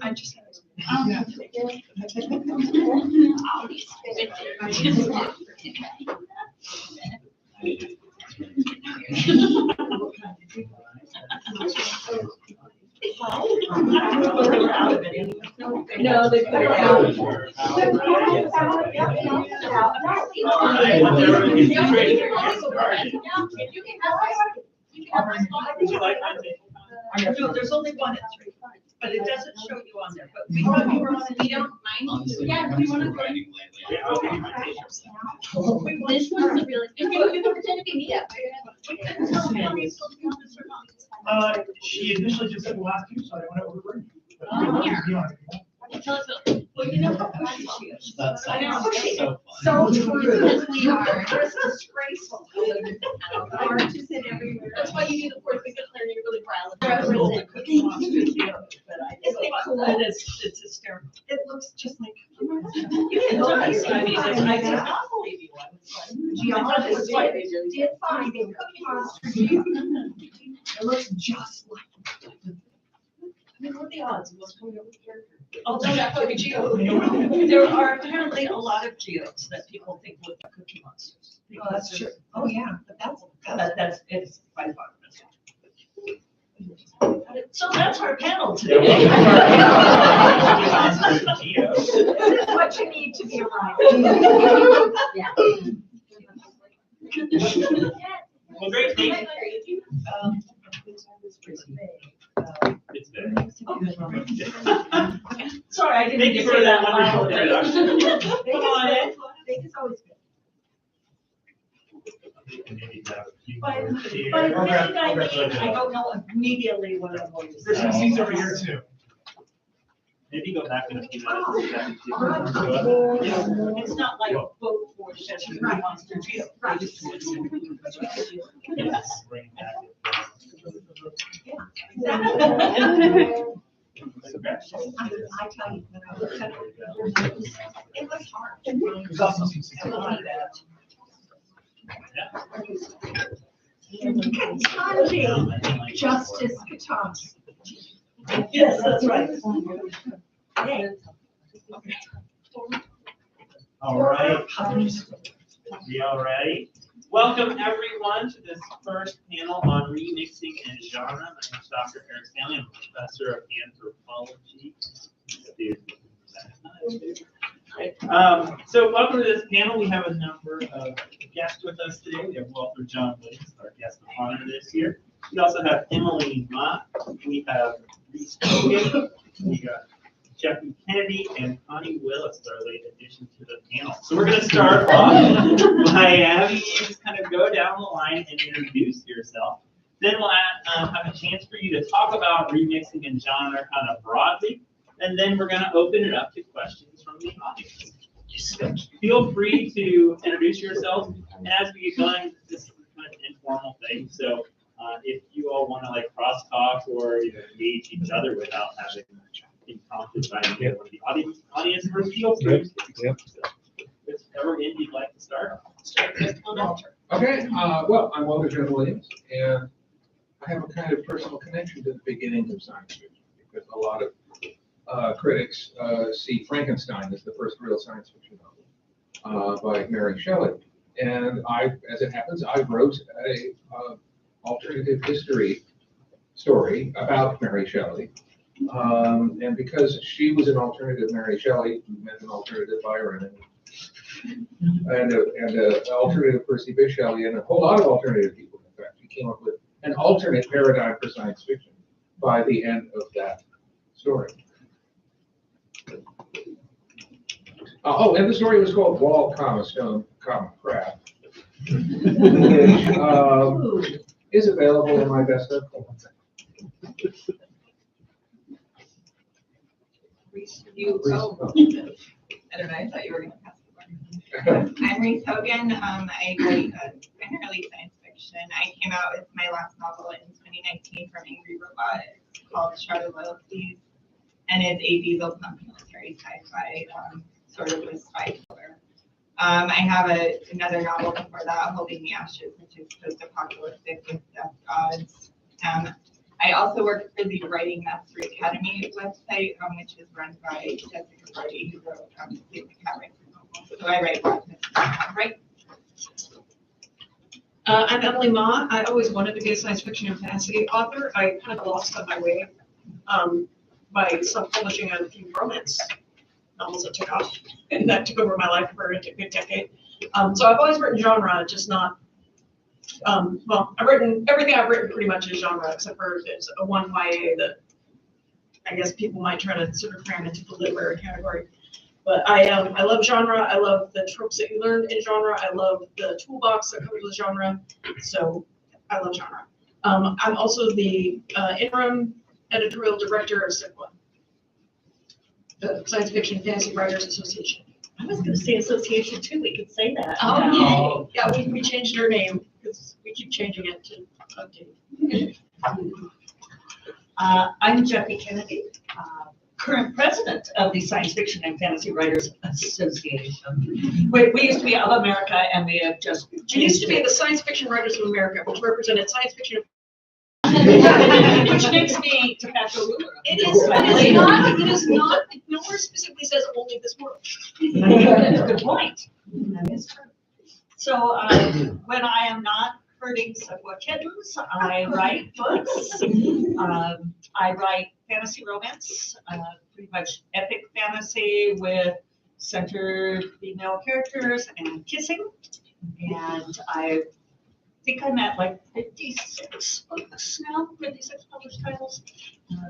I'm just. No, they put it out. There's only one at 3, but it doesn't show you on there. But we don't mind. Yeah, we want to. This one's a really good one. You pretend to be me. She initially just said the last two, so I don't know what we're bringing. Tell us about. Well, you know how pushy she is. That's I know. so So true. We are. It's disgraceful. Oranges in everywhere. That's why you need the fourth because you're really proud. Isn't it cool? It's hysterical. It looks just like. You can go I mean, I cannot believe you. Geologists did find a Cookie Monster geo. It looks just like. I mean, what are the odds of what's coming up with character? Although that could be geo. There are apparently a lot of geos that people think look like Cookie Monsters. Oh, that's true. Oh, yeah, but that's. It's by far. So that's our panel today. This is what you need to be alive. Well, great, thank you. It's there. Sorry, I didn't. Thank you for that wonderful introduction. Come on in. Vegas always good. But admitting I don't know immediately what I'm going to say. There's some seats over here too. Maybe go back in a few Oh, minutes. It's not like vote for Cookie Monster Geo. Right. Yes. Bring back I tell you, when I looked at it, it was hard. There's also some seats. Katanji, Justice Katanji. Yes, that's right. Hey. All right. We all ready? Welcome everyone to this first panel on remixing and genre. My name is Dr. Eric Stanley. I'm a professor of anthropology. So welcome to this panel. We have a number of guests with us today. We have Walter John Williams, our guest of honor this year. We also have Emily Mott. We have Reese Hogan. We got Jeffrey Kennedy and Connie Willis, our late addition to the panel. So we're going to start off by having you just kind of go down the line and introduce yourself. Then we'll have a chance for you to talk about remixing and genre kind of broadly. And then we're going to open it up to questions from the audience. So feel free to introduce yourselves. And as we get going, this is kind of an informal thing. So if you all want to like crosstalk or engage each other without having been prompted by one of the audience members, feel free. Whichever end you'd like to start. Okay, well, I'm Walter John Williams, and I have a kind of personal connection to the beginning of science fiction because a lot of critics see Frankenstein as the first real science fiction novel by Mary Shelley. And as it happens, I wrote a alternative history story about Mary Shelley. And because she was an alternative Mary Shelley, who meant an alternative Byron, and an alternative Percy Bysshe Shelley, and a whole lot of alternative people, in fact, we came up with an alternate paradigm for science fiction by the end of that story. And the story was called Wall, Stone, Crab, which is available in my best of. I don't know, I thought you were going to pass the word. I'm Reese Hogan. I write primarily science fiction. I came out with my last novel in 2019 from Angry Robot. It's called Shrouded Loyalties, and it's a diesel punk military sci-fi, sort of with spy killer. I have another novel before that, Holding the Ashes, which is post-apocalyptic with death gods. I also work for the Writing Mastery Academy website, which is run by Jessica Brody, who wrote the Academy. So I write blogs. Right. I'm Emily Ma. I always wanted to be a science fiction and fantasy author. I kind of lost on my way by self-publishing a few romance novels that took off, and that took over my life for a good decade. So I've always written genre, just not. Well, everything I've written pretty much is genre, except for there's a one YA that I guess people might try to sort of cram into the literary category. But I love genre. I love the tropes that you learn in genre. I love the toolbox that covers the genre. So I love genre. I'm also the interim editorial director of SIPWA, the Science Fiction Fantasy Writers Association. I was gonna say association too, we could say that. Oh, yeah, we changed our name because we keep changing it to update. I'm Jackie Kennedy, current president of the Science Fiction and Fantasy Writers Association. We used to be of America, and we have just. We used to be the Science Fiction Writers of America, which represented science fiction. Which makes me de facto ruler. It is not, nowhere specifically says only this world. Good point. That is true. So when I am not herding Subway kittens, I write books. I write fantasy romance, pretty much epic fantasy with centered female characters and kissing. And I think I'm at like 56 books now, 56 published titles,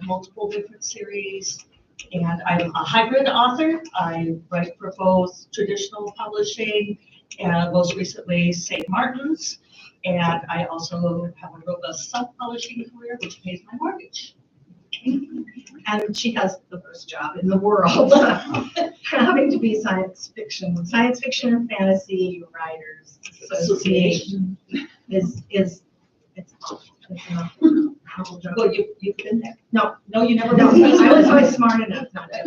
multiple different series. And I'm a hybrid author. I write for both traditional publishing and most recently St. Martin's. And I also have a robust self-publishing career, which pays my mortgage. And she has the first job in the world, having to be science fiction and fantasy writers association is it's a horrible job. Well, you've been there. No, you never no, know. I was always smart enough not to.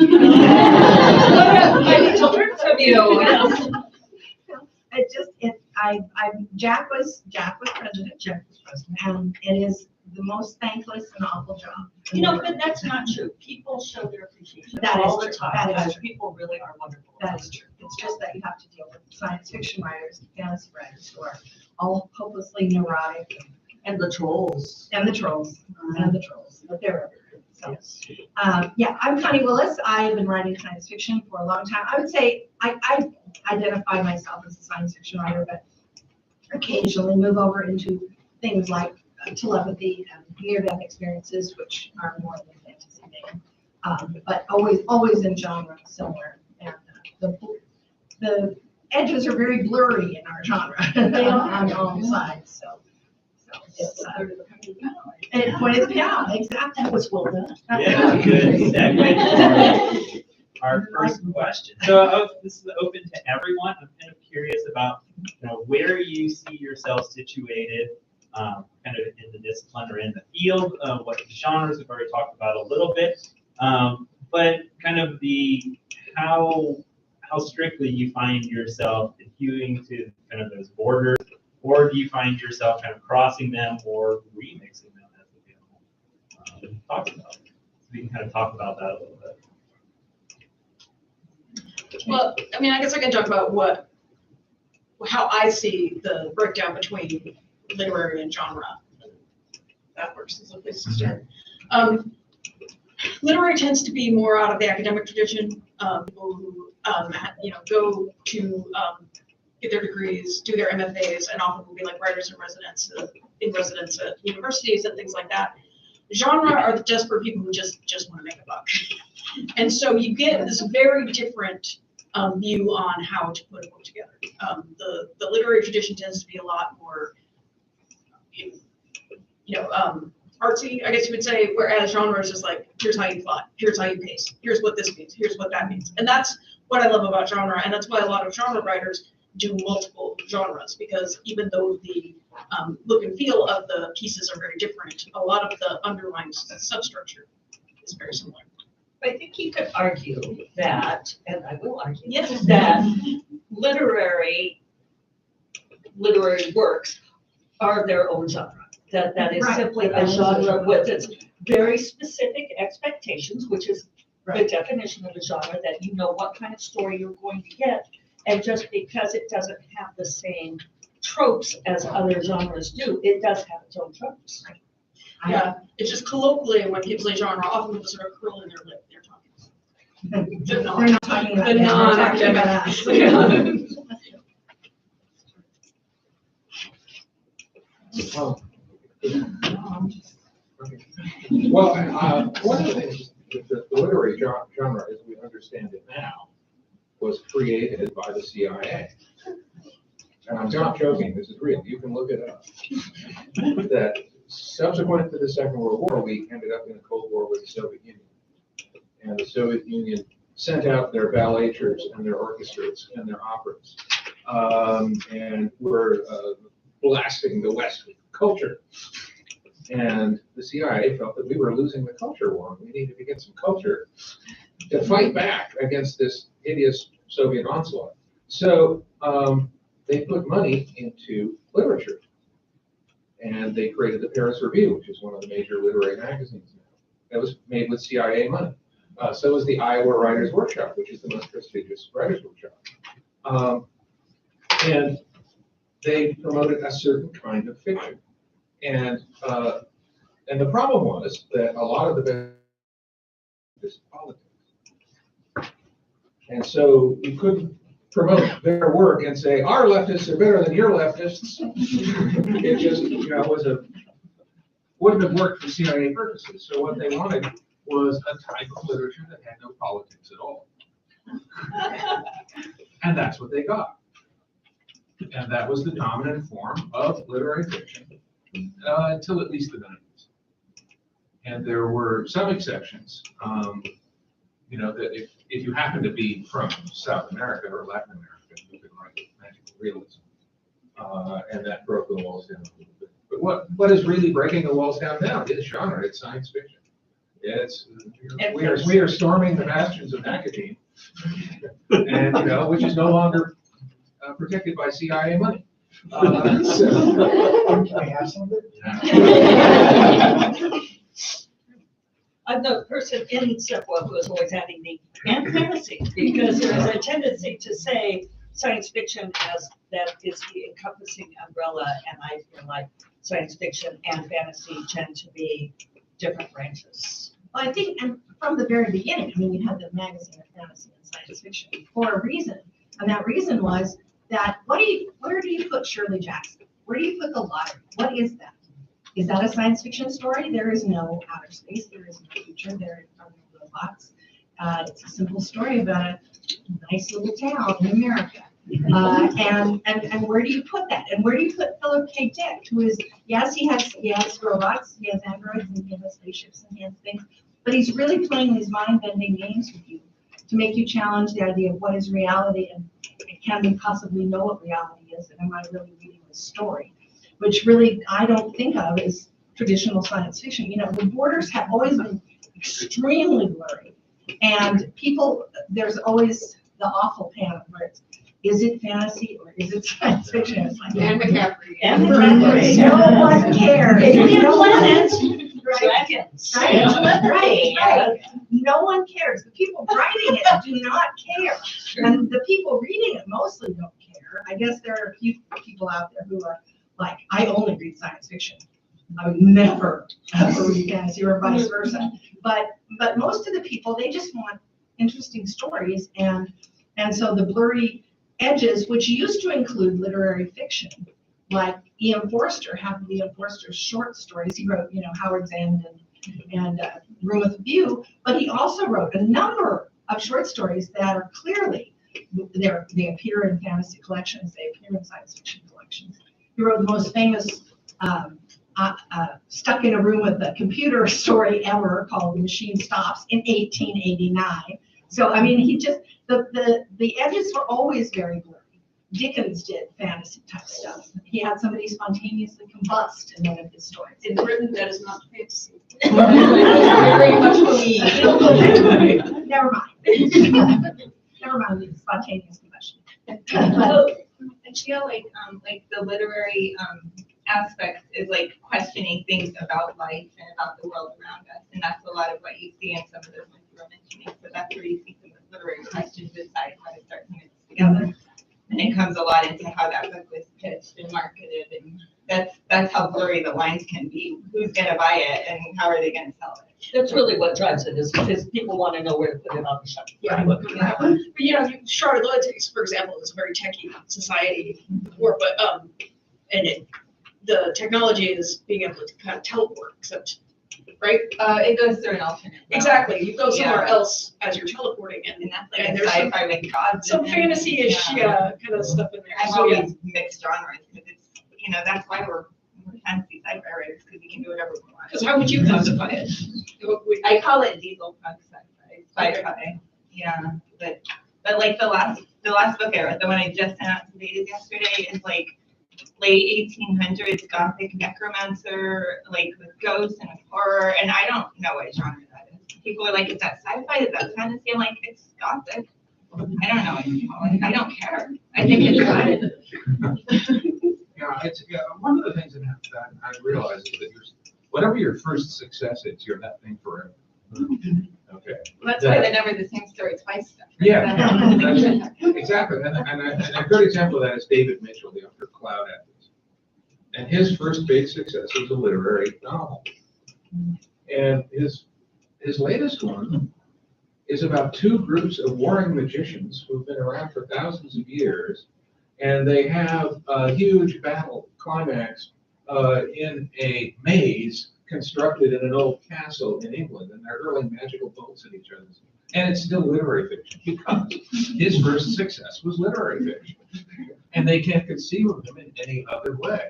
I need to learn from you. Jack was president, and it is the most thankless and awful job. You know, but that's not true. People show their appreciation That is all the true. time. That is because true. People really are wonderful. That is true. It's just that you have to deal with science fiction writers and fantasy writers who are all hopelessly neurotic And the trolls. and the trolls, but they're everywhere. So, yeah, I'm Connie Willis. I've been writing science fiction for a long time. I would say I identify myself as a science fiction writer, but occasionally move over into things like telepathy and near-death experiences, which are more in the fantasy vein, but always in genre somewhere. And the edges are very blurry in our genre on all sides. So it's it pointed yeah, exactly. That was well done. Yeah, good segue. Our first question. So this is open to everyone. I'm kind of curious about where you see yourself situated, kind of in the discipline or in the field. What genres we've already talked about a little bit, but kind of how strictly you find yourself adhering to kind of those borders, or do you find yourself kind of crossing them or remixing them as the film talks about? So we can kind of talk about that a little bit. Well, I mean, I guess I can talk about how I see the breakdown between literary and genre. That works as a place to start. Literary tends to be more out of the academic tradition. People who go to get their degrees, do their MFAs, and often will be like writers in residence at universities and things like that. Genre are just for people who just want to make a buck. And so you get this very different view on how to put a book together. The literary tradition tends to be a lot more, artsy, I guess you would say, whereas genre is just like, here's how you plot, here's how you pace, here's what this means, here's what that means. And that's what I love about genre, and that's why a lot of genre writers do multiple genres, because even though the look and feel of the pieces are very different, a lot of the underlying substructure is very similar. I think you could argue that, and I will argue, Yes. that literary works are their own genre. that is Right. simply a genre with its very specific expectations, which is the Right. definition of a genre, that you know what kind of story you're going to get. And just because it doesn't have the same tropes as other genres do, it does have its own tropes. Yeah, it's just colloquially, when people say genre, often people sort of curl in their lip, they're talking. They're not talking about The that, they're talking about us. Well, one of the things with the literary genre, as we understand it now, was created by the CIA. And I'm not joking, this is real, you can look it up. That subsequent to the Second World War, we ended up in a Cold War with the Soviet Union. And the Soviet Union sent out their ballet troupes and their orchestras and their operas. And were blasting the West with culture. And the CIA felt that we were losing the culture war. We needed to get some culture to fight back against this hideous Soviet onslaught. So they put money into literature. And they created the Paris Review, which is one of the major literary magazines now. That was made with CIA money. So was the Iowa Writers Workshop, which is the most prestigious writers workshop. And they promoted a certain kind of fiction. And the problem was that a lot of the best politics. And so you couldn't promote their work and say, our leftists are better than your leftists. It just, wouldn't have worked for CIA purposes. So what they wanted was a type of literature that had no politics at all. And that's what they got. And that was the dominant form of literary fiction until at least the 90s. And there were some exceptions. That if you happen to be from South America or Latin America, you could write magical realism. And that broke the walls down a little bit. But what is really breaking the walls down now is genre, it's science fiction. We are storming the bastions of academia, and which is no longer protected by CIA money. Can I have some of it? I'm the person in SIPWA who is always adding the and fantasy, because there is a tendency to say science fiction as that is the encompassing umbrella, and I feel like science fiction and fantasy tend to be different ranges. Well, I think, and from the very beginning, you had the magazine of fantasy and science fiction for a reason. And that reason was that where do you put Shirley Jackson? Where do you put the lottery? What is that? Is that a science fiction story? There is no outer space. There is no future. There are no robots. It's a simple story about a nice little town in America. And where do you put that? And where do you put Philip K. Dick, who is, yes, he has robots, he has androids, and he has spaceships, and he has things, but he's really playing these mind-bending games with you to make you challenge the idea of what is reality, and can we possibly know what reality is, and am I really reading this story? Which really I don't think of as traditional science fiction. The borders have always been extremely blurry, and there's always the awful panic where it's, is it fantasy or is it science fiction? It's like, And McCaffrey. No one cares. No planet, Right. dragons. Right. No one cares. The people writing it do not care. And the people reading it mostly don't care. I guess there are a few people out there who are like, I only read science fiction. I would never ever read fantasy or vice versa. But most of the people, they just want interesting stories. And so the blurry edges, which used to include literary fiction, like E.M. Forster, half of E.M. Forster's short stories. He wrote, Howard's End and Room with a View, but he also wrote a number of short stories that are clearly, they appear in fantasy collections, they appear in science fiction collections. He wrote the most famous stuck in a room with a computer story ever called The Machine Stops in 1889. So, he just, the edges were always very blurry. Dickens did fantasy type stuff. He had somebody spontaneously combust in one of his stories. In Britain, that is not fantasy. Very much believe. Never mind. Never mind the spontaneous combustion. I feel like the literary aspects is like questioning things about life and about the world around us. And that's a lot of what you see in some of those things you were mentioning. So that's where you see some of the literary questions inside how to start putting it together. And it comes a lot into how that book was pitched and marketed. And that's how blurry the lines can be. Who's gonna buy it and how are they gonna sell it? That's really what drives it, is because people want to know where to put it on the shelf. Yeah, but you know, Charlotte, for example, is a very techy society, the technology is being able to kind of teleport, except, right? It goes through an alternate route. Exactly, you go somewhere Yeah. else as you're teleporting, And and that's like And a there's some- sci-fi with gods. some in it. fantasy-ish, kind of stuff in there. I've So, yeah. always mixed genres because it's, you know, that's why we're fantasy sci-fi writers, because we can do whatever we want. Because how would you classify it? I call it diesel punk sci-fi. Yeah, but like the last book I wrote, the one I just sent out to ladies yesterday, is like late 1800s gothic necromancer, like with ghosts and horror, and I don't know what genre that is. People are like, is that sci-fi? Is that fantasy? I'm like, it's gothic. I don't know what you call it. I don't care. I think it's fun. Yeah, one of the things that I realize is that whatever your first success is, you're that thing forever. Okay. That's why they're never the same story twice. Stuff. Yeah, exactly. And a good example of that is David Mitchell, the author of Cloud Atlas. And his first big success was a literary novel. And his latest one is about two groups of warring magicians who've been around for thousands of years. And they have a huge battle climax in a maze constructed in an old castle in England, and they're hurling magical bolts at each other. And it's still literary fiction because his first success was literary fiction. And they can't conceive of him in any other way.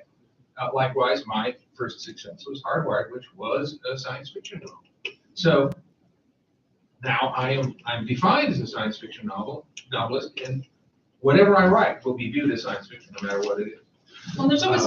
Likewise, my first success was Hardwired, which was a science fiction novel. So now I'm defined as a science fiction novelist, and whatever I write will be viewed as science fiction, no matter what it is. Well, there's always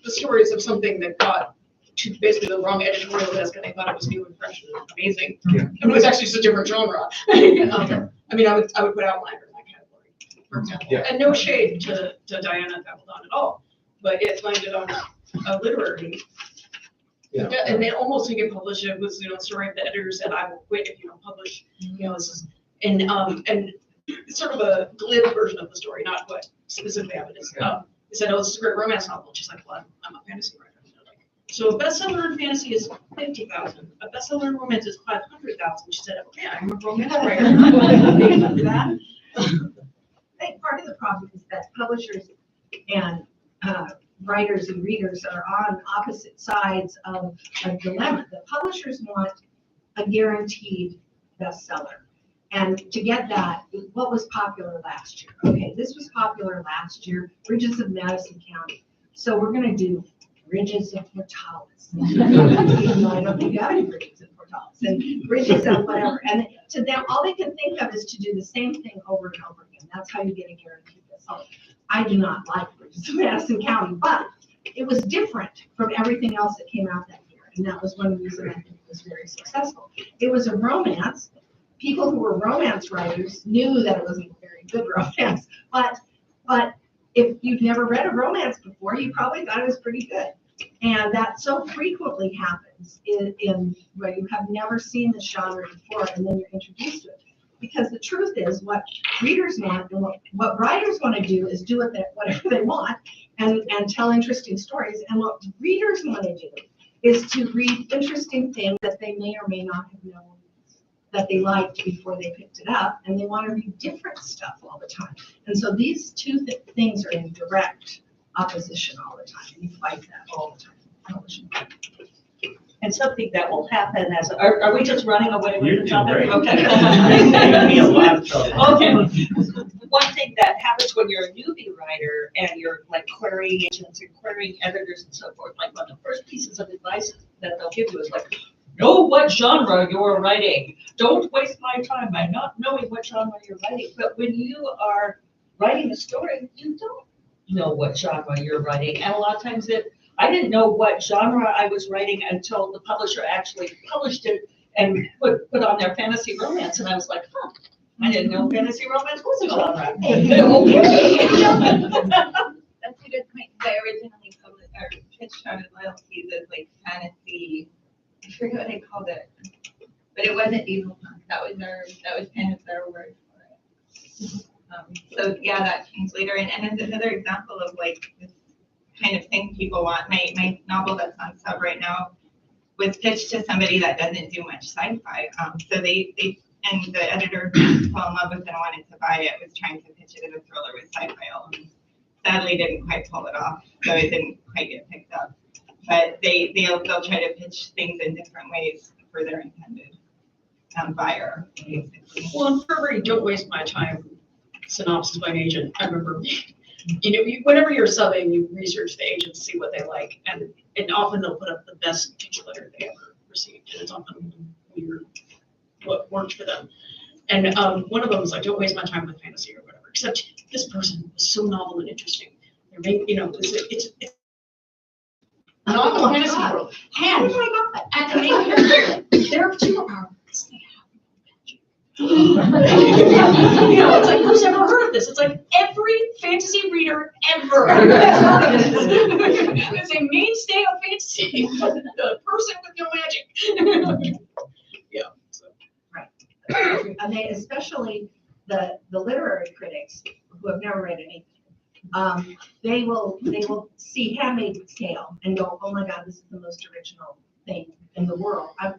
the stories of something that got to basically the wrong editorial desk, and they thought it was new and fresh and amazing. Yeah. And it was actually just a different genre. I mean, I would put Outlander in that category, for example. Yeah. And no shade to Diana Appledon at all, but it landed on a literary. Yeah. And they almost didn't get published. It was, the story of the editor said, "I will quit if you don't publish." This is, and it's sort of a glib version of the story, not what specifically happened. Is they said, "Oh, this is a great romance novel." And she's like, "Well, I'm a fantasy writer." So a bestseller in fantasy is 50,000. A bestseller in romance is 500,000. She said, "Okay, I'm a romance writer." I think part of the problem is that publishers and writers and readers are on opposite sides of a dilemma. The publishers want a guaranteed bestseller. And to get that, what was popular last year? Okay, this was popular last year, Bridges of Madison County. So we're going to do Bridges of Portales. Even though I don't think you have any bridges in Portales. And Bridges of whatever. And to them, all they can think of is to do the same thing over and over again. That's how you get a guaranteed bestseller. I do not like Bridges of Madison County, but it was different from everything else that came out that year. And that was one reason I think it was very successful. It was a romance. People who were romance writers knew that it wasn't a very good romance, but if you've never read a romance before, you probably thought it was pretty good. And that so frequently happens in where you have never seen the genre before and then you're introduced to it. Because the truth is, what readers want and what writers want to do is do whatever they want and tell interesting stories. And what readers want to do is to read interesting things that they may or may not have known that they liked before they picked it up, and they want to read different stuff all the time. And so these two things are in direct opposition all the time, and you fight that all the time. And something that will happen are we just running away with the topic? Great. Okay. You're in a lot of trouble. Okay. One thing that happens when you're a newbie writer and you're like querying agents and querying editors and so forth, like one of the first pieces of advice that they'll give you is like, know what genre you're writing. Don't waste my time by not knowing what genre you're writing. But when you are writing a story, you don't know what genre you're writing. And a lot of times I didn't know what genre I was writing until the publisher actually published it and put on their fantasy romance. And I was like, I didn't know fantasy romance was a genre. That's a good point. I originally forget what I called it, but it wasn't diesel punk. That was kind of their word for it. So yeah, that changed later. And it's another example of like this kind of thing people want. My novel that's on sub right now was pitched to somebody that doesn't do much sci-fi. So they and the editor fell in love with it and wanted to buy it, was trying to pitch it as a thriller with sci-fi elements. Sadly, didn't quite pull it off, so it didn't quite get picked up. But they'll try to pitch things in different ways for their intended buyer, basically. Well, and for every "Don't waste my time" synopsis by an agent, I remember, whenever you're subbing, you research the agent to see what they like, and often they'll put up the best pitch letter they ever received, and it's often weird what worked for them. And one of them was like, "Don't waste my time with fantasy or whatever," except this person was so novel and interesting. They're making, it's not the fantasy world. And at the main character, their superpowers. It's like, who's ever heard of this? It's like every fantasy reader ever. It's a mainstay of fantasy, but the person with no magic. Yeah. So. Right. And they, especially the literary critics who have never read anything, they will see Handmaid's Tale and go, "Oh my God, this is the most original thing in the world." I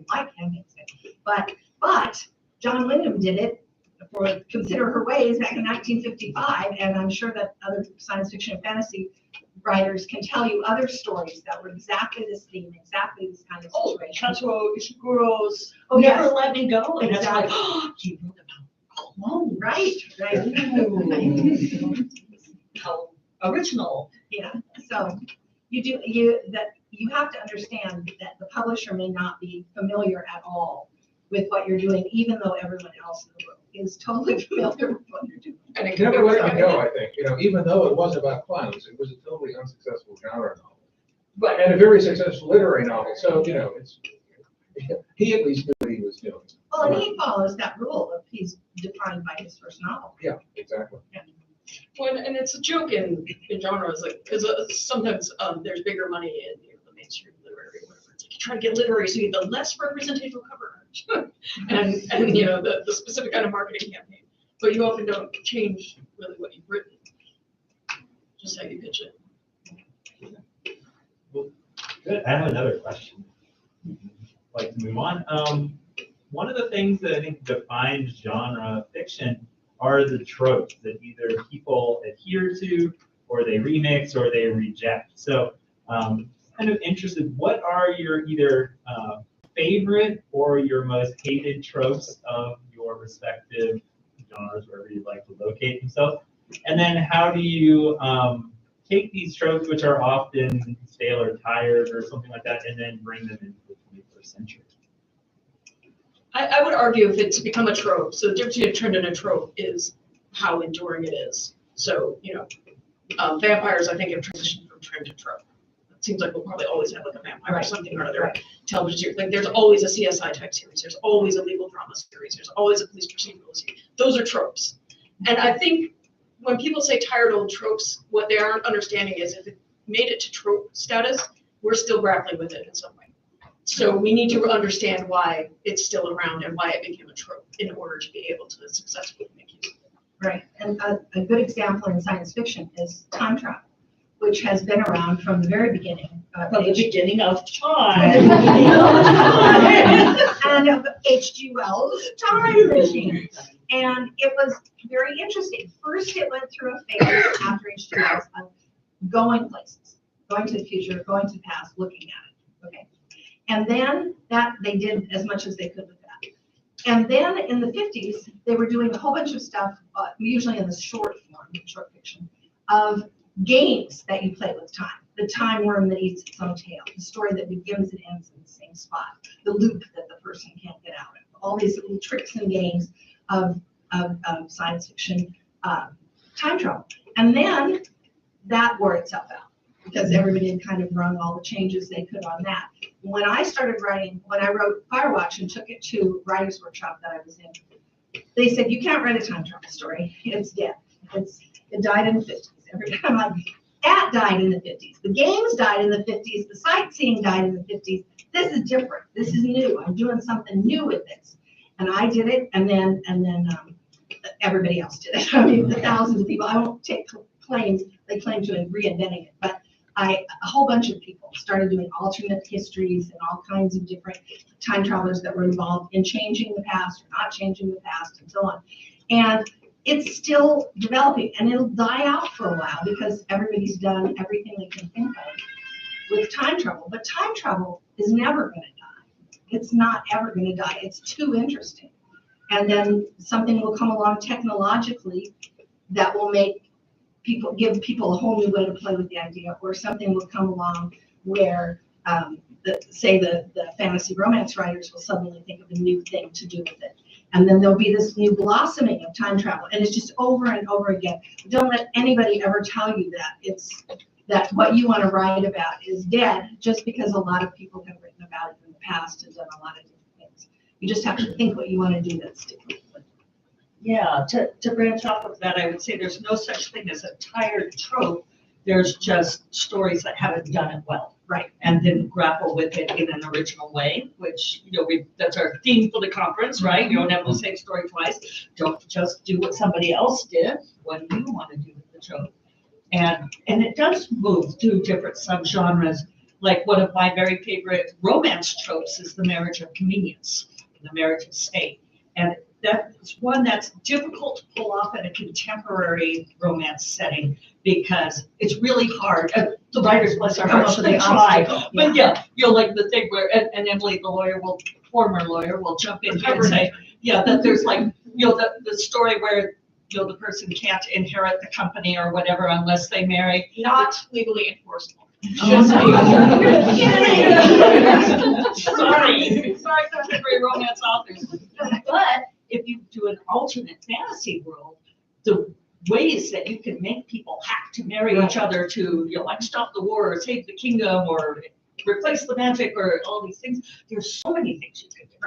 like Handmaid's Tale, but John Wyndham did it for Consider Her Ways back in 1955, and I'm sure that other science fiction and fantasy writers can tell you other stories that were exactly this theme, exactly this kind of situation. Kazuo Ishiguro's Oh, Never yes. Let Me Go, and it's like, Exactly. oh, he wrote about clones. Right. How original. Yeah, so you have to understand that the publisher may not be familiar at all with what you're doing, even though everyone else in the world is totally familiar with what you're doing. And it Never let me go, I think, even though it was about clowns, it was a totally unsuccessful genre novel. Right. And a very successful literary novel, so, he at least knew what he was doing. Well, and he follows that rule of he's defined by his first novel. Yeah, exactly. Well, and it's a joke in genres, like, because sometimes there's bigger money in the mainstream literary, or whatever. It's like you try to get literary, so you get the less representative cover art, and the specific kind of marketing campaign. But you often don't change really what you've written, just how you pitch it. Good. I have another question. I'd like to move on. One of the things that I think defines genre fiction are the tropes that either people adhere to, or they remix, or they reject. So kind of interested, what are your either favorite or your most hated tropes of your respective genres, wherever you'd like to locate themselves? And then how do you take these tropes, which are often stale or tired or something like that, and then bring them into the 21st century? I would argue if it's become a trope, so the difference between a trend and a trope is how enduring it is. So, vampires, I think, have transitioned from trend to trope. It seems like we'll probably always have like a vampire or something or other television series. Like there's always a CSI type series. There's always a legal drama series. There's always a police procedural series. Those are tropes. And I think when people say tired old tropes, what they aren't understanding is if it made it to trope status, we're still grappling with it in some way. So we need to understand why it's still around and why it became a trope in order to be able to successfully make use of it. Right, and a good example in science fiction is time travel, which has been around from the very beginning. From the beginning of time. And of H.G. Wells' Time Machine. And it was very interesting. First, it went through a phase after H.G. Wells of going places, going to the future, going to the past, looking at it. Okay. And then that they did as much as they could with that. And then in the 50s, they were doing a whole bunch of stuff, usually in the short form, short fiction, of games that you play with time. The time worm that eats its own tail, the story that begins and ends in the same spot, the loop that the person can't get out of, all these little tricks and games of science fiction time travel. And then that wore itself out because everybody had kind of run all the changes they could on that. When I started writing, when I wrote Firewatch and took it to writer's workshop that I was in, they said, you can't write a time travel story. It's dead. It died in the 50s. Every time I'm like, died in the 50s. The games died in the 50s. The sightseeing died in the 50s. This is different. This is new. I'm doing something new with this. And I did it, and then everybody else did it. I mean, the thousands of people. I won't take claims. They claim to have reinventing it, but a whole bunch of people started doing alternate histories and all kinds of different time travelers that were involved in changing the past or not changing the past and so on. And it's still developing, and it'll die out for a while because everybody's done everything they can think of with time travel. But time travel is never going to die. It's not ever going to die. It's too interesting. And then something will come along technologically that will give people a whole new way to play with the idea, or something will come along where, the fantasy romance writers will suddenly think of a new thing to do with it. And then there'll be this new blossoming of time travel. And it's just over and over again. Don't let anybody ever tell you that what you want to write about is dead just because a lot of people have written about it in the past and done a lot of different things. You just have to think what you want to do that's different. Yeah, to branch off of that, I would say there's no such thing as a tired trope. There's just stories that haven't done it well. Right. And didn't grapple with it in an original way, which, that's our theme for the conference, right? You don't have the same story twice. Don't just do what somebody else did. What do you want to do with the trope? And it does move through different subgenres. Like one of my very favorite romance tropes is the marriage of convenience, the marriage of state. And that's one that's difficult to pull off in a contemporary romance setting because it's really hard. The writers, bless their hearts, they try. But like the thing where, and Emily, the former lawyer, will jump in here and say, that there's like, the story where, the person can't inherit the company or whatever unless they marry. Not legally enforceable. Sorry, contemporary romance authors. But if you do an alternate fantasy world, the ways that you can make people have to marry each other to, stop the war or save the kingdom or replace the magic or all these things, there's so many things you could do.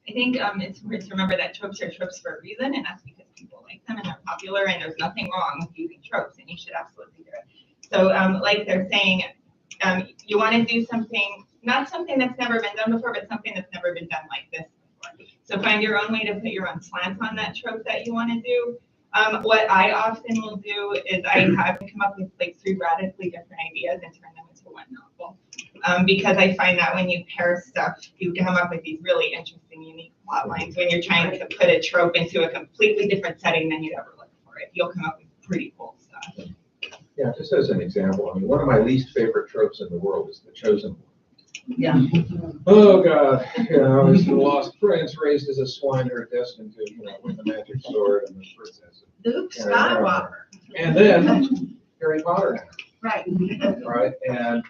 I think it's important to remember that tropes are tropes for a reason, and that's because people like them and they're popular, and there's nothing wrong with using tropes, and you should absolutely do it. So like they're saying, you want to do something, not something that's never been done before, but something that's never been done like this before. So find your own way to put your own slant on that trope that you want to do. What I often will do is I have to come up with like 3 radically different ideas and turn them into one novel. Because I find that when you pair stuff, you come up with these really interesting, unique plot lines. When you're trying to put a trope into a completely different setting than you'd ever look for it, you'll come up with pretty cool stuff. Yeah, just as an example, I mean, one of my least favorite tropes in the world is the chosen one. Yeah. Oh God, it's the lost prince raised as a swineherd destined to, win the magic sword and the princess. Luke Skywalker. And then Harry Potter. Right. Right, and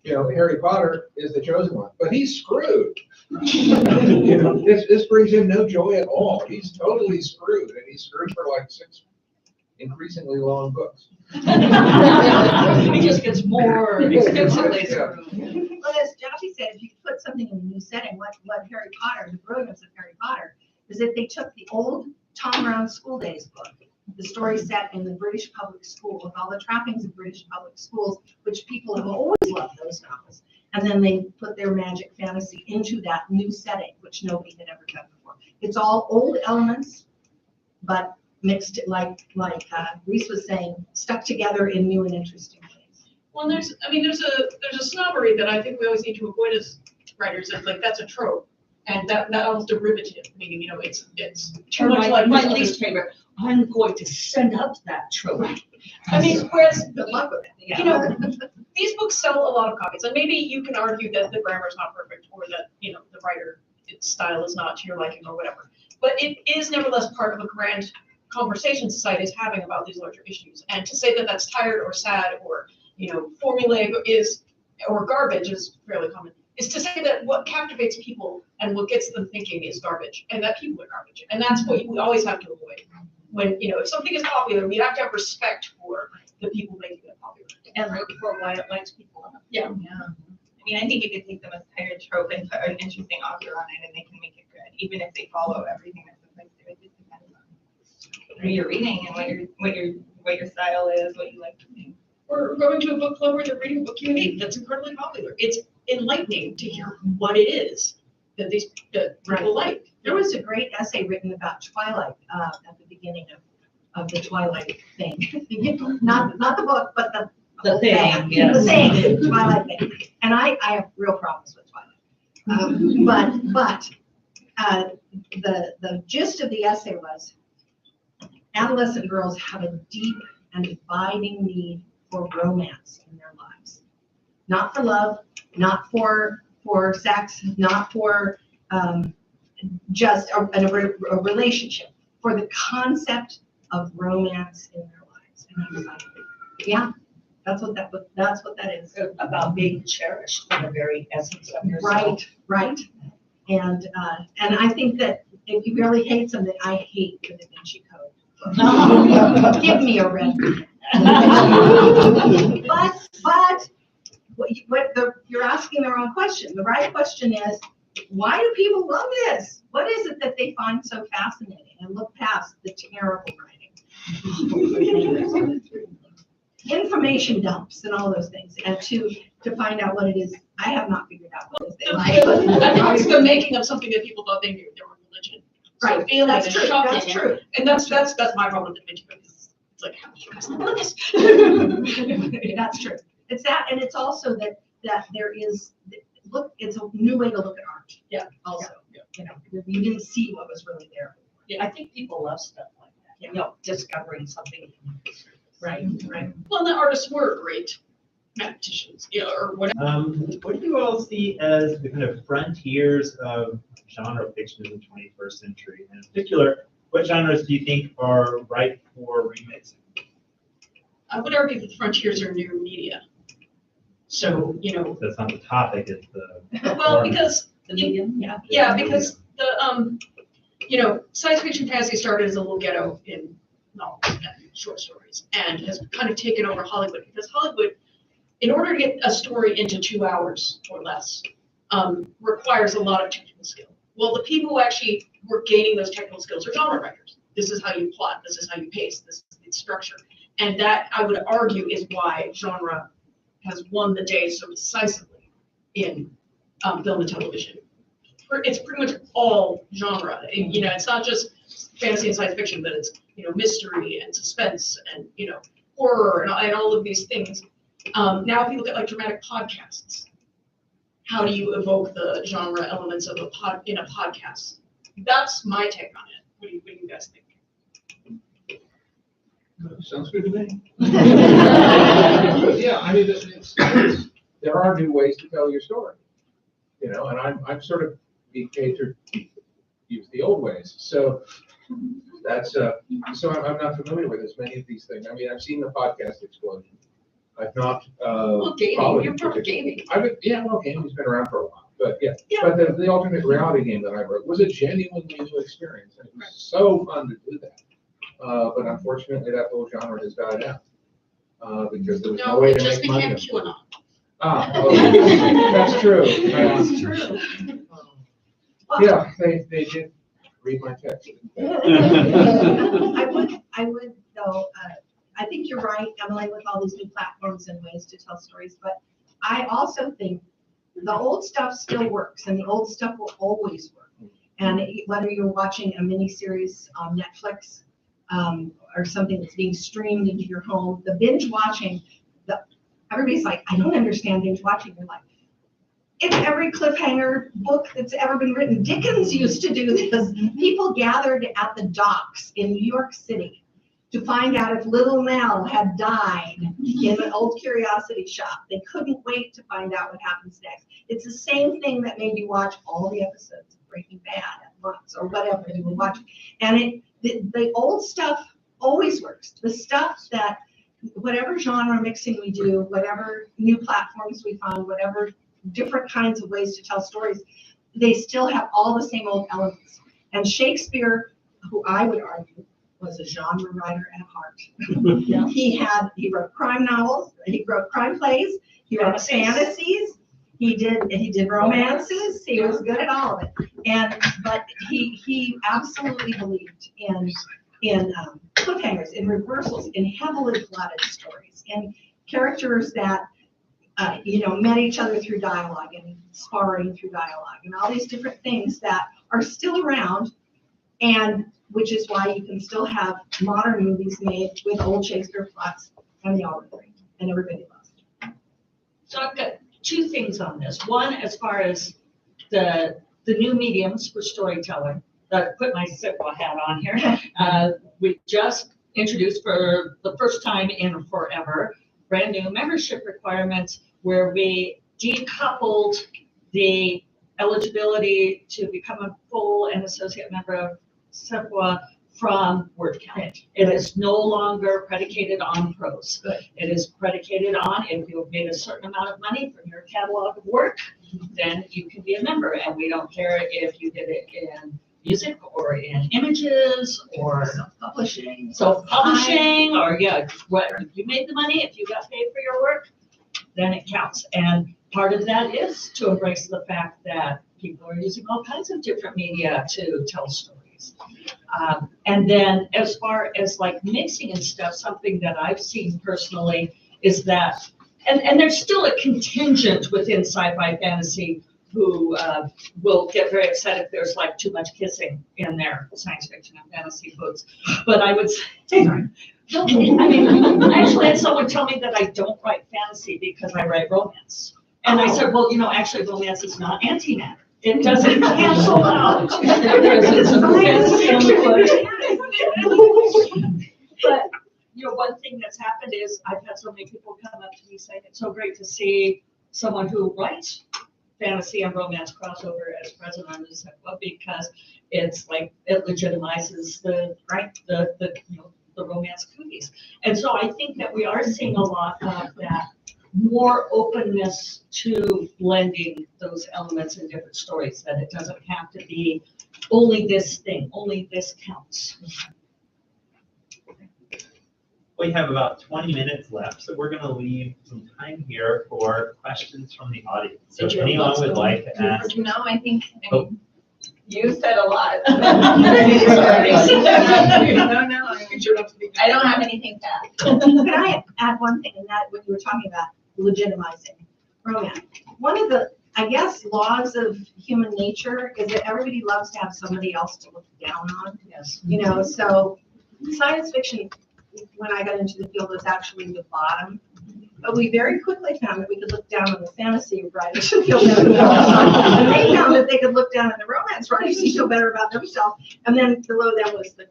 Harry Potter is the chosen one, but he's screwed. This brings him no joy at all. He's totally screwed, and he's screwed for like 6 increasingly long books. He just gets more extensively screwed. Well, as Joshy said, if you put something in a new setting, what Harry Potter, the brilliance of Harry Potter, is that they took the old Tom Brown School Days book, the story set in the British public school with all the trappings of British public schools, which people have always loved those novels. And then they put their magic fantasy into that new setting, which nobody had ever done before. It's all old elements, but mixed, like Reese was saying, stuck together in new and interesting ways. Well, there's a snobbery that I think we always need to avoid as writers. It's like that's a trope, and that was derivative, meaning it's too much like my least favorite. I'm going to send up that trope. I mean, whereas Good luck with it. these books sell a lot of copies, and maybe you can argue that the grammar is not perfect, or that the writer style is not to your liking, or whatever. But it is nevertheless part of a grand conversation society is having about these larger issues. And to say that that's tired or sad or formulaic or garbage is fairly common. Is to say that what captivates people and what gets them thinking is garbage, and that people are garbage, and that's what we always have to avoid. When if something is popular, we have to have respect for the people making it popular. And look for why it lights people up. Yeah. I mean, I think you could take the most tired trope and put an interesting author on it, and they can make it good, even if they follow everything that's supposed to. It just depends on. you're reading and what your style is, what you like to read. Or going to a book club where they're reading a book you hate. That's incredibly popular. It's enlightening to hear what it is that that people like. There was a great essay written about Twilight at the beginning of the Twilight thing. Not the book, but The thing, band, yes. the thing, Twilight thing. And I have real problems with Twilight. But the gist of the essay was adolescent girls have a deep and abiding need for romance in their lives. Not for love, not for sex, not for just a relationship, for the concept of romance in their lives. And I was like, yeah, that's what that is. About being cherished in the very essence of yourself. Right. And I think that if you really hate something, I hate the Da Vinci Code. Give me a red. But you're asking the wrong question. The right question is, why do people love this? What is it that they find so fascinating? And look past the terrible writing. Information dumps and all those things, and to find out what it is, I have not figured out what it is they like. I think it's the making of something that people thought they knew, their religion. Right, So alien that's and true, shocking. that's true. And that's my problem with the Vinci Code. It's like, how do you guys know this? That's true. It's that, and it's also that there is, look, it's a new way to look at art. Yeah. Also, you know, you didn't see what was really there. I think people love stuff like that, you know, discovering something. Right. Well, and the artists were great mathematicians, or whatever. What do you all see as the kind of frontiers of genre fiction in the 21st century? And in particular, what genres do you think are ripe for remixing? I would argue that the frontiers are new media. So, That's not the topic, it's the. well, because, The medium, yeah, because the, science fiction fantasy started as a little ghetto in novels and short stories, and has kind of taken over Hollywood, because Hollywood, in order to get a story into 2 hours or less, requires a lot of technical skill. Well, the people who actually were gaining those technical skills are genre writers. This is how you plot, this is how you pace, this is the structure. And that, I would argue, is why genre has won the day so decisively in film and television. It's pretty much all genre. It's not just fantasy and science fiction, but it's, mystery and suspense and, horror and all of these things. Now, if you look at like dramatic podcasts, how do you evoke the genre elements of in a podcast? That's my take on it. What do you guys think? Sounds good to me. Yeah, I mean, there are new ways to tell your story, and I'm sort of being paid to use the old ways. So that's so I'm not familiar with as many of these things. I mean, I've seen the podcast explosion. I've not. Well, gaming. You're part of gaming. Gaming's been around for a while, but yeah. But the alternate reality game that I wrote was a genuinely new experience, and it was so fun to do that. But unfortunately, that whole genre has died out because there was no way it to just make money. became QAnon. That's true. That's true. Yeah, they did read my text. I would though, I think you're right, Emily, with all these new platforms and ways to tell stories, but I also think the old stuff still works, and the old stuff will always work. And whether you're watching a miniseries on Netflix, or something that's being streamed into your home, the binge watching, everybody's like, I don't understand binge watching. You're like, it's every cliffhanger book that's ever been written. Dickens used to do this. People gathered at the docks in New York City to find out if Little Nell had died in an old curiosity shop. They couldn't wait to find out what happens next. It's the same thing that made you watch all the episodes of Breaking Bad at once, or whatever you were watching. And the old stuff always works. The stuff that, whatever genre mixing we do, whatever new platforms we find, whatever different kinds of ways to tell stories, they still have all the same old elements. And Shakespeare, who I would argue was a genre writer at heart. He wrote crime novels, he wrote crime plays, he wrote fantasies, he did romances, he was good at all of it. But he absolutely believed cliffhangers, in reversals, in heavily plotted stories, in characters that met each other through dialogue and sparring through dialogue and all these different things that are still around, and which is why you can still have modern movies made with old Shakespeare plots, and they all are great, and everybody loves it. So I've got two things on this. One, as far as the new mediums for storytelling, that put my SIPWA hat on here. We just introduced for the first time in forever, brand new membership requirements where we decoupled the eligibility to become a full and associate member of SIPWA from word count. It is no longer predicated on prose. It is predicated on if you've made a certain amount of money from your catalog of work, then you can be a member. And we don't care if you did it in music or in images or self-publishing or what if you made the money, if you got paid for your work, then it counts. And part of that is to embrace the fact that people are using all kinds of different media to tell stories. And then as far as like mixing and stuff, something that I've seen personally is that, and there's still a contingent within sci-fi fantasy who will get very upset if there's like too much kissing in their science fiction and fantasy books. But I would say, I actually had someone tell me that I don't write fantasy because I write romance. And I said, well, actually romance is not antimatter. It doesn't cancel out. But one thing that's happened is I've had so many people come up to me saying it's so great to see someone who writes fantasy and romance crossover as president of the SIPWA, because it's like it legitimizes the romance cookies. And so I think that we are seeing a lot of that more openness to blending those elements in different stories, that it doesn't have to be only this thing, only this counts. We have about 20 minutes left, so we're going to leave some time here for questions from the audience. So if anyone would like to ask. No, I think you said a lot. No, I don't have anything to add. Can I add one thing, and that when you were talking about legitimizing romance, one of the, I guess, laws of human nature is that everybody loves to have somebody else to look down on. Yes. So science fiction, when I got into the field, was actually the bottom. But we very quickly found that we could look down on the fantasy writers and feel better about themselves. And they found that they could look down on the romance writers and feel better about themselves. And then below them was the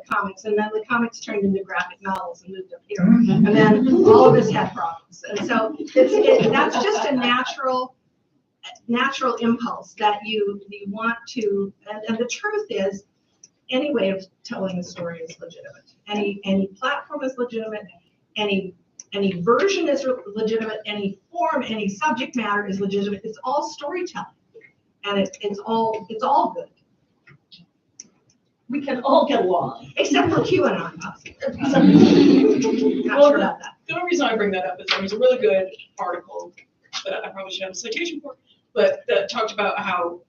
comics. And then the comics turned into graphic novels and moved up here. And then all of us had problems. And so that's just a natural impulse that you want to, and the truth is, any way of telling a story is legitimate. Any platform is legitimate. Any version is legitimate. Any form, any subject matter is legitimate. It's all storytelling, and it's all good. We can all get along, except for QAnon, possibly. Not sure about that. The only reason I bring that up is there was a really good article that I probably should have a citation for, but that talked about how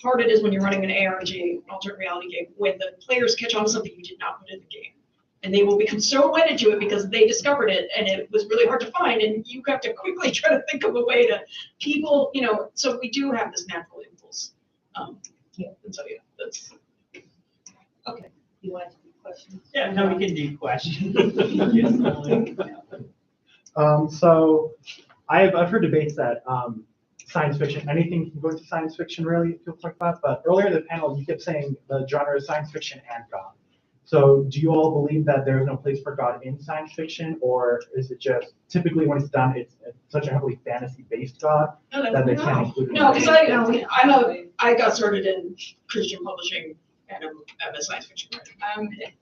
hard it is when you're running an ARG, alternate reality game, when the players catch on to something you did not put in the game. And they will become so wedded to it because they discovered it and it was really hard to find, and you have to quickly try to think of a way to people, so we do have this natural impulse. And so that's okay. You want to do questions? Yeah, no, we can do questions. So I've heard debates that science fiction, anything can go into science fiction really, it feels like that. But earlier in the panel, you kept saying the genre is science fiction and God. So do you all believe that there is no place for God in science fiction, or is it just typically when it's done, it's such a heavily fantasy-based God that they can't include it? No, because I got started in Christian publishing and I'm a science fiction writer.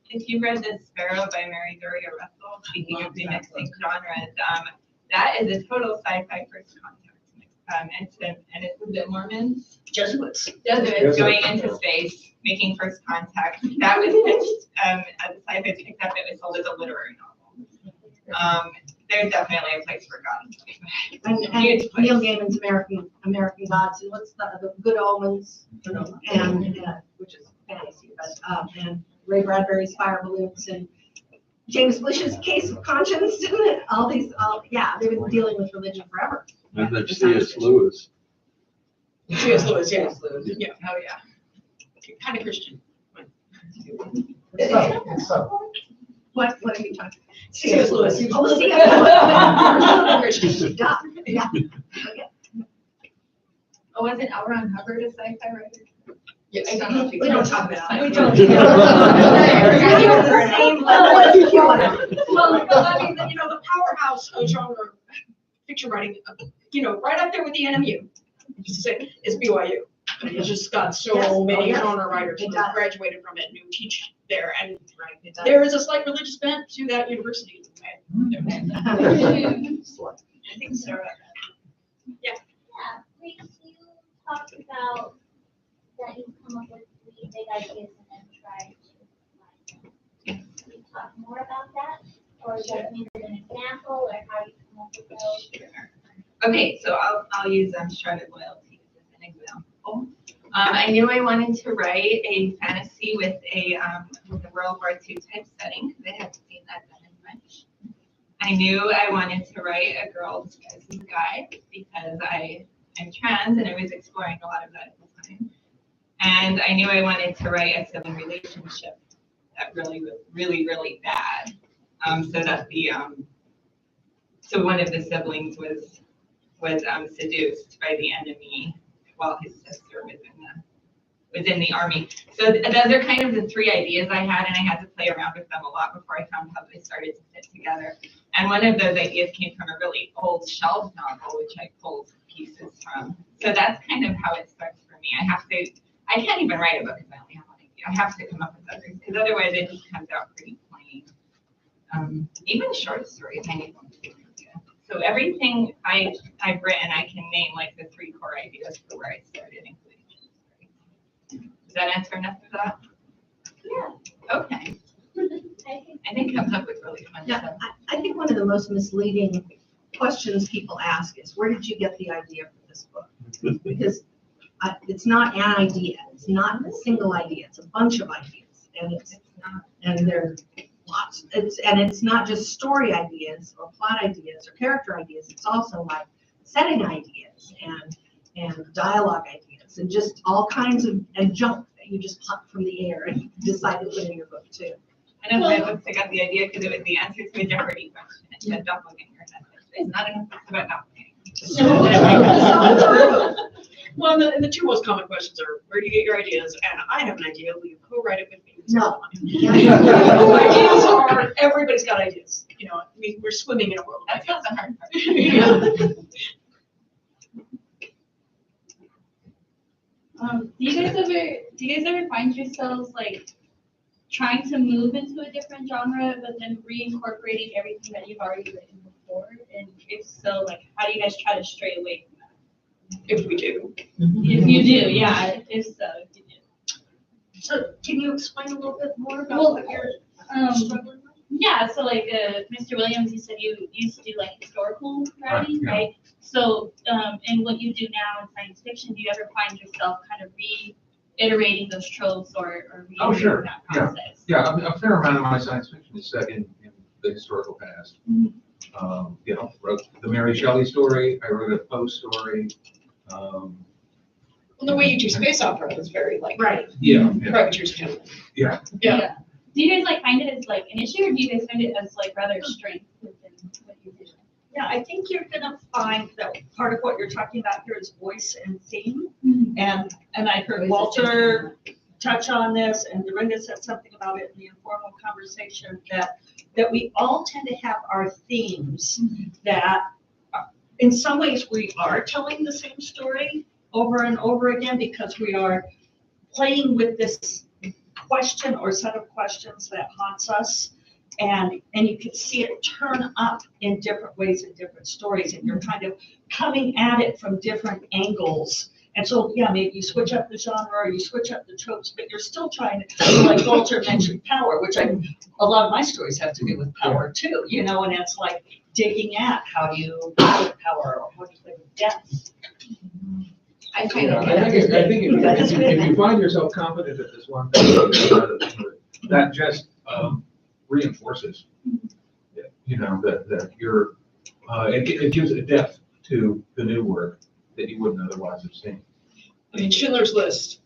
If you read The Sparrow by Mary Doria Russell, speaking of remixing genres, that is a total sci-fi first context. And it's a bit Mormons. Jesuits. Jesuits going into space, making first contact. That was pitched as a sci-fi, except it was sold as a literary novel. There's definitely a place for God. And Neil Gaiman's American Gods, and what's the Good Omens, and which is fantasy, but and Ray Bradbury's Fire Balloons and James Bush's Case of Conscience, and all these, yeah, they've been dealing with religion forever. And then C.S. Lewis. C.S. Lewis, yeah. Yeah, oh, yeah. Kind of Christian. It's so. What are you talking about? C.S. Lewis. Oh, C.S. Lewis. Duh, yeah. Okay. Oh, wasn't L. Ron Hubbard a sci-fi writer? Yes. I don't know if We don't talk about it. We don't. Well, I mean, the powerhouse of genre fiction writing, right up there with the NMU, just to say, is BYU. It's just got so Yes. many Yes. genre writers It who does. graduated from it and who teach there, and It does. there is a slight religious bent to that university. I think so. Yeah, Grace, you talked about that you come up with 3 big ideas and then try to apply them. Can you talk more about that? Or is that maybe an example, or how you come up with those? Okay, so I'll use Shrouded Loyalty as an example. I knew I wanted to write a fantasy with a World War II type setting, because I hadn't seen that done in French. I knew I wanted to write a girl disguised as a guy, because I'm trans and I was exploring a lot of that at the time. And I knew I wanted to write a sibling relationship that really was really bad. So that so one of the siblings was seduced by the enemy while his sister was in the army. So those are kind of the 3 ideas I had, and I had to play around with them a lot before I found how they started to fit together. And one of those ideas came from a really old shelf novel, which I pulled pieces from. So that's kind of how it starts for me. I can't even write a book if I only have one idea. I have to come up with others, because otherwise it just comes out pretty plain. Even short stories, I need one to be an idea. So everything I've written, I can name like the 3 core ideas for where I started, including short stories. Does that answer enough of that? Yeah. Okay. I think it comes up with really fun Yeah, stuff. I think one of the most misleading questions people ask is, where did you get the idea for this book? Because it's not an idea, it's not a single idea, it's a bunch of ideas, and there are lots. It's not just story ideas or plot ideas or character ideas. It's also like setting ideas and dialogue ideas and just all kinds of junk that you just pluck from the air and decide to put in your book too. I know my books, I got the idea because it was the answer to a Jeopardy question. It said doppelganger. It's not enough books about doppelganger. Well, the 2 most common questions are, where do you get your ideas? And I have an idea, will you co-write it with me? No. Ideas are, everybody's got ideas, we're swimming in a world. That's not the hard part. Yeah. Do you guys ever find yourselves like trying to move into a different genre, but then reincorporating everything that you've already written before? And if so, like, how do you guys try to stray away from that? If we do. If you do, yeah, if so, if you do. So can you explain a little bit more about Well, what you're struggling with? Yeah, so like Mr. Williams, you said you used to do like historical writing, yeah. right? So in what you do now in science fiction, do you ever find yourself kind of reiterating those tropes or Oh, sure. reiterating that process? Yeah, a fair amount of my science fiction is set in the historical past. Wrote the Mary Shelley story, I wrote a Poe story. Well, the way you do space opera is very like. Right. Yeah. Privateer's Tale. Yeah. Yeah. Do you guys like find it as like an issue, or do you guys find it as like rather a strength within what you do? Yeah, I think you're gonna find that part of what you're talking about here is voice and theme. And I heard Walter touch on this, and Dorinda said something about it in the informal conversation, that we all tend to have our themes that in some ways we are telling the same story over and over again, because we are playing with this question or set of questions that haunts us. And you can see it turn up in different ways in different stories, and you're kind of coming at it from different angles. And so, yeah, maybe you switch up the genre or you switch up the tropes, but you're still trying to, like Walter mentioned, power, which a lot of my stories have to do with power too, and it's like digging at how do you play with power or how do you play with depth. I find Yeah, it. I think if you find yourself confident at this one thing, that just reinforces, you know, that you're, it gives a depth to the new work that you wouldn't otherwise have seen. I mean, Schindler's List,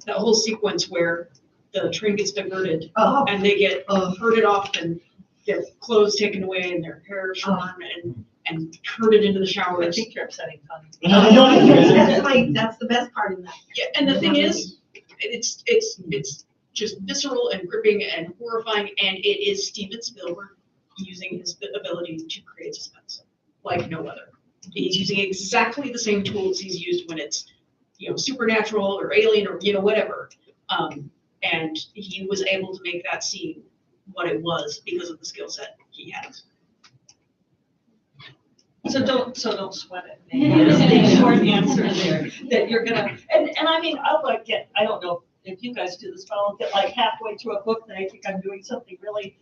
that whole sequence where the train gets diverted Oh, and they get herded off and their clothes taken away and their hair shorn and herded into the I showers. think you're upsetting Connie. that's the best part of that. Yeah, and the thing is, it's just visceral and gripping and horrifying, and it is Steven Spielberg using his ability to create suspense like no other. He's using exactly the same tools he's used when it's, you know, supernatural or alien or, you know, whatever. And he was able to make that scene what it was because of the skill set he has. So don't sweat it. Maybe is the short answer there, that you're gonna, and I mean, I'll like get, I don't know if you guys do this, but I'll get like halfway through a book and I think I'm doing something really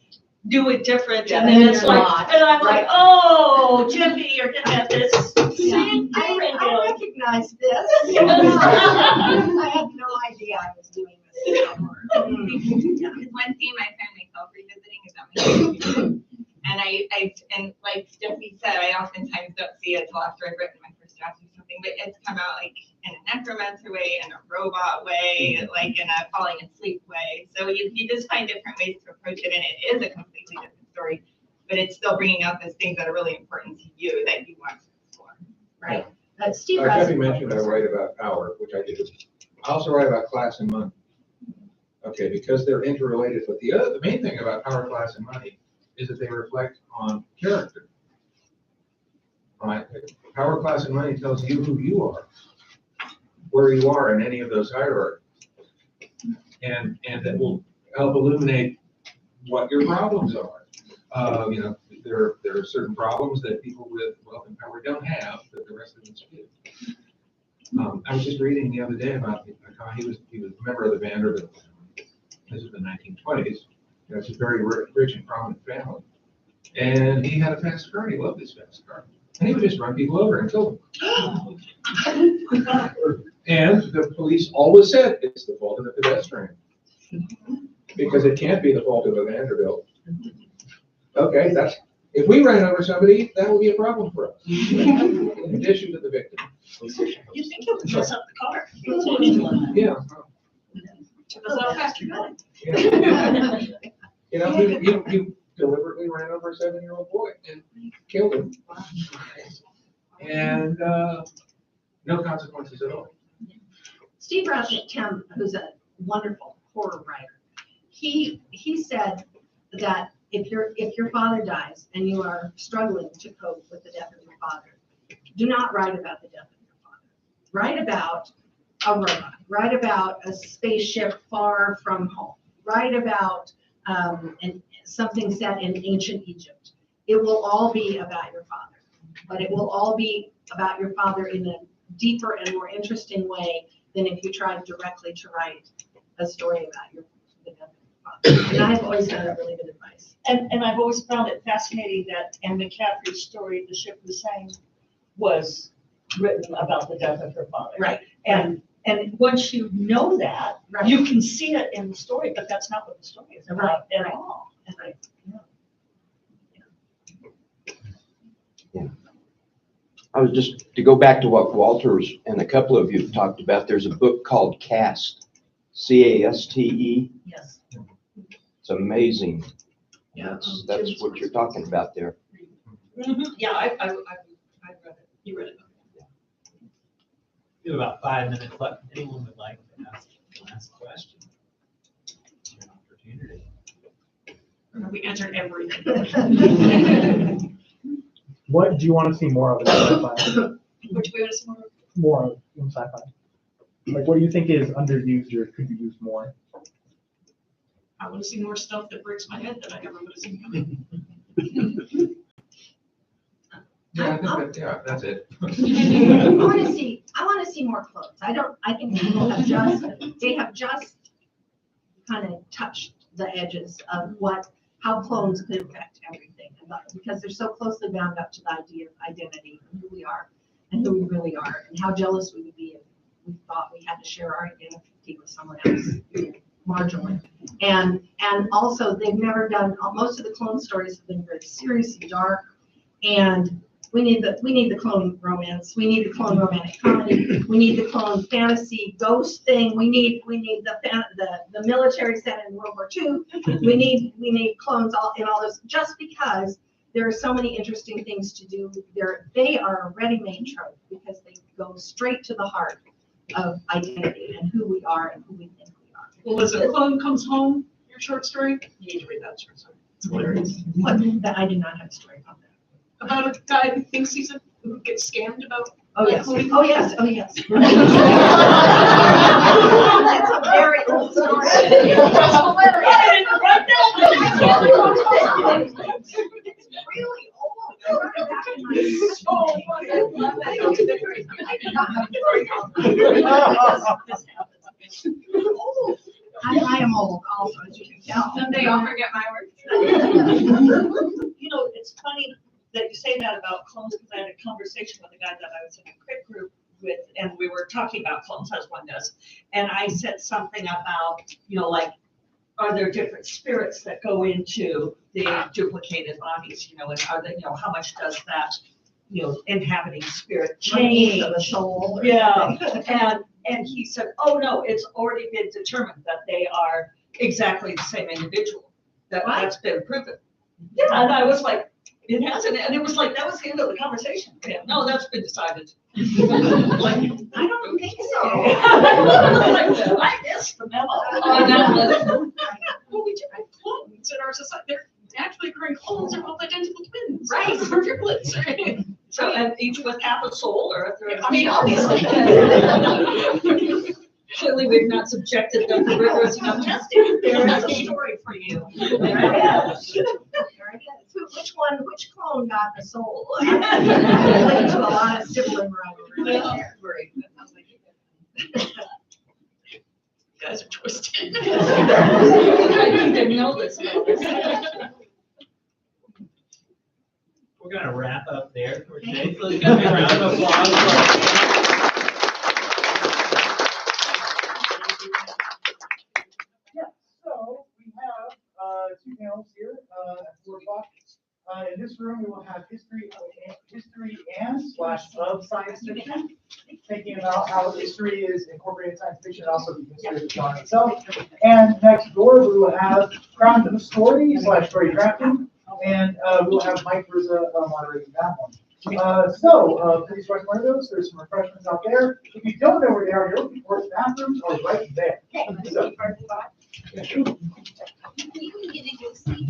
do it different, and then it's like, and I'm like, oh, Jiffy, you're gonna have this same thing. I recognize this. I had no idea I was doing this. One theme I find myself revisiting is that my and like Jesse said, I oftentimes don't see it until after I've written my first draft or something, but it's come out like in a necromancer way, in a robot way, like in a falling asleep way. So you just find different ways to approach it, and it is a completely different story, but it's still bringing out those things that are really important to you that you want to explore. Right. Steve Like Ross- Kathy mentioned, I write about power, which I do. I also write about class and money. Okay, because they're interrelated, but the main thing about power, class, and money is that they reflect on character. All right, power, class, and money tells you who you are, where you are in any of those hierarchies, and that will help illuminate what your problems are. You know, there are certain problems that people with wealth and power don't have that the rest of us do. I was just reading the other day about a guy. He was a member of the Vanderbilt family. This is the 1920s. It's a very rich and prominent family. And he had a fast car, and he loved his fast car. And he would just run people over and kill them. And the police always said it's the fault of the pedestrian. Because it can't be the fault of a Vanderbilt. Okay, if we ran over somebody, that would be a problem for us. In addition to the victim. You think it would mess up the car? Yeah. Took us out faster, got it. Yeah. You know, he deliberately ran over a 7-year-old boy and killed him. And no consequences at all. Steve Ross, who's a wonderful horror writer, he said that if your father dies and you are struggling to cope with the death of your father, do not write about the death of your father. Write about a robot. Write about a spaceship far from home. Write about something set in ancient Egypt. It will all be about your father, but it will all be about your father in a deeper and more interesting way than if you tried directly to write a story about the death of your father. And I've always found that really good advice. And I've always found it fascinating that Anne McCaffrey's story, The Ship of the Same, was written about the death of her father. Right. And once you know that, Right. you can see it in the story, but that's not what the story is about at Right. all. Right. I was just, to go back to what Walters and a couple of you have talked about, there's a book called Caste, C-A-S-T-E. Yes. It's amazing. Yeah, That's what you're talking about there. Yeah, I read it. You read it. We have about 5 minutes left. Anyone would like to ask the last question? An opportunity. We answered everything. What do you want to see more of in sci-fi? Which way was more? More of in sci-fi? Like, what do you think is underused or could be used more? I want to see more stuff that breaks my head that I never would have seen coming. Yeah, that's it. I want to see more clones. I think people have just kind of touched the edges of how clones could affect everything, because they're so closely bound up to the idea of identity and who we are and who we really are, and how jealous we would be if we thought we had to share our identity with someone else marginally. And also, they've never done, most of the clone stories have been very serious and dark. And we need the clone romance. We need the clone romantic comedy. We need the clone fantasy ghost thing. We need the military set in World War II. We need clones in all this, just because there are so many interesting things to do. They are a ready-made trope because they go straight to the heart of identity and who we are and who we think we are. Well, listen, Clone Comes Home, your short story, you need to read that short story. It's hilarious. I did not have a story about that. About a guy who thinks who gets scammed about. Oh, yes. cloning. Oh, yes. Oh, yes. That's a very old story. It's really old. I wrote it back in my- So funny. I love that. I did not have a story about that. I am old also, as you can tell. Someday I'll forget my work. You know, it's funny that you say that about clones, because I had a conversation with a guy that I was in a crit group with, and we were talking about clones, as one does. And I said something about, you know, like, are there different spirits that go into the duplicated bodies, you know, and are they, you know, how much does that, you know, inhabiting spirit change? The soul. or Yeah, something. and he said, oh, no, it's already been determined that they are exactly the same individual. That's been proven. Yeah. And I was like, it hasn't, and it was like, that was the end of the conversation. Yeah, no, that's been decided. Like, I don't think so. I missed the memo on that one. Well, we do have clones in our society. They're naturally occurring clones are both identical twins. Right. Or triplets, right? So, and each with half a soul or a third. I mean, obviously. Clearly, we've not subjected them to rigorous enough testing. There is a story for you. Very good. Which clone got the soul? Linked to a lot of sibling rivalry. Right. That sounds like you guys are twisted. I need to know this. We're gonna wrap up there for today. So let's give a round of applause for So we have two panels here at 4 o'clock. In this room, we will have history and / of science fiction, thinking about how history is incorporated in science fiction, and also the history of the genre itself. And next door, we will have Crown to the Story / story drafting, and we will have Mike Rizza moderating that one. Please join one of those. There's some refreshments out there. If you don't know where they are, you're looking for bathrooms are right there. So, We can get a good sleep.